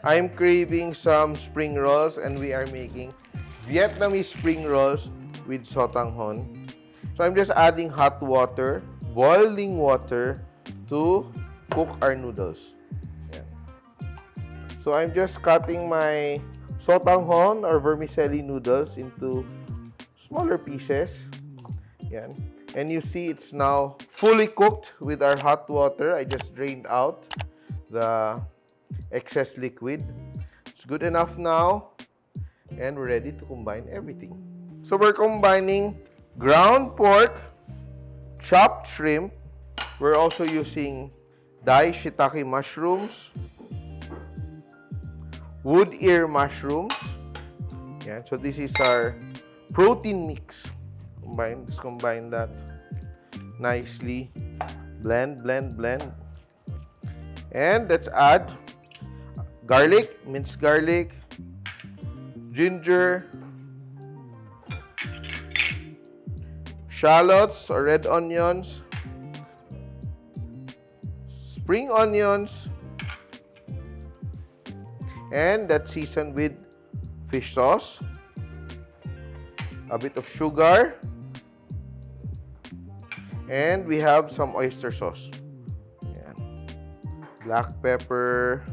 I'm craving some spring rolls and we are making Vietnamese spring rolls with sotanghon. So I'm just adding hot water, boiling water to cook our noodles. Yan. So I'm just cutting my sotanghon or vermicelli noodles into smaller pieces. Yan. And you see it's now fully cooked with our hot water. I just drained out the excess liquid. It's good enough now. And we're ready to combine everything. So we're combining ground pork, chopped shrimp. We're also using diced shiitake mushrooms, wood ear mushrooms. Yeah, so this is our protein mix. Let's combine that nicely. Blend, blend, blend. And let's add garlic, minced garlic, ginger, shallots or red onions, spring onions, and that's seasoned with fish sauce, a bit of sugar, and we have some oyster sauce. Yan. Black pepper.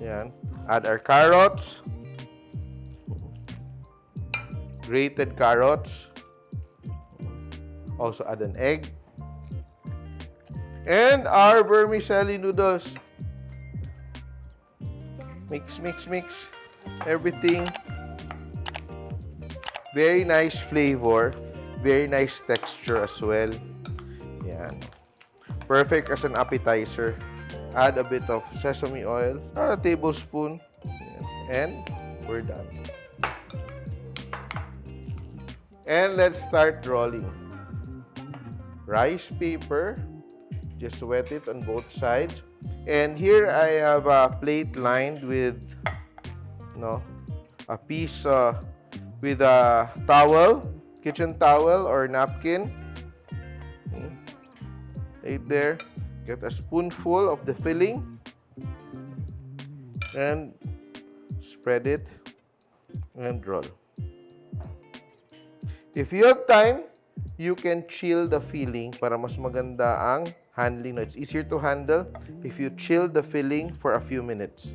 Yan. Add our carrots, grated carrots. Also add an egg. And our vermicelli noodles. Mix, mix, mix. Everything. Very nice flavor. Very nice texture as well. Yan. Perfect as an appetizer. Add a bit of sesame oil, or a tablespoon. Yan. And we're done. And let's start rolling. Rice paper. Just wet it on both sides. And here I have a plate lined with a piece with a towel, kitchen towel or napkin. Right there. Get a spoonful of the filling and spread it and roll. If you have time, you can chill the filling para mas maganda ang handling. It's easier to handle if you chill the filling for a few minutes.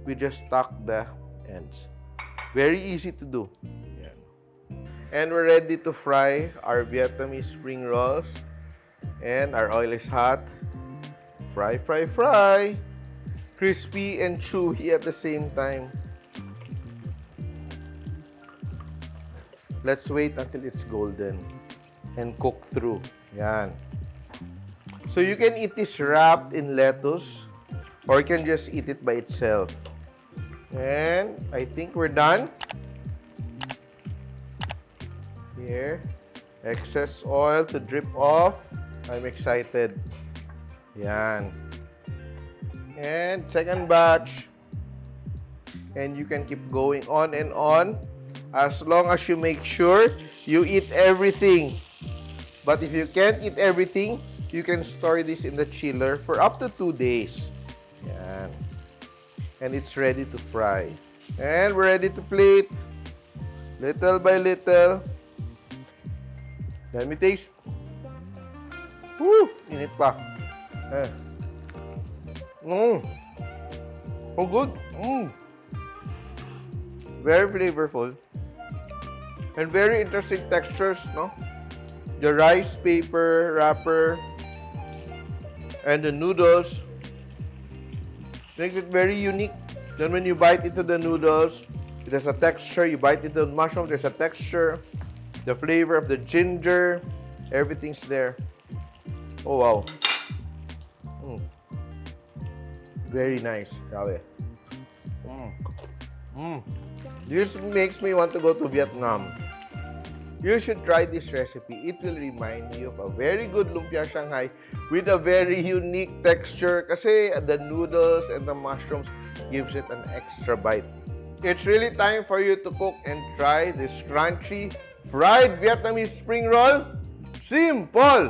We just tuck the ends. Very easy to do. Yan. And we're ready to fry our Vietnamese spring rolls. And our oil is hot. Fry, fry, fry. Crispy and chewy at the same time. Let's wait until it's golden and cook through. Yan. So you can eat this wrapped in lettuce or you can just eat it by itself. And I think we're done. Here. Excess oil to drip off. I'm excited. Yan. And second batch. And you can keep going on and on as long as you make sure you eat everything. But if you can't eat everything, you can store this in the chiller for up to 2 days. Yan. And it's ready to fry. And we're ready to plate. Little by little. Let me taste. Woo! Init pa. Oh, good. Very flavorful. And very interesting textures, no? The rice paper wrapper and the noodles makes it very unique. Then when you bite into the noodles, it has a texture. You bite into the mushroom, there's a texture. The flavor of the ginger, everything's there. Oh, wow. Very nice. This makes me want to go to Vietnam. You should try this recipe. It will remind you of a very good lumpia Shanghai with a very unique texture kasi the noodles and the mushrooms gives it an extra bite. It's really time for you to cook and try this crunchy fried Vietnamese spring roll. Simpol!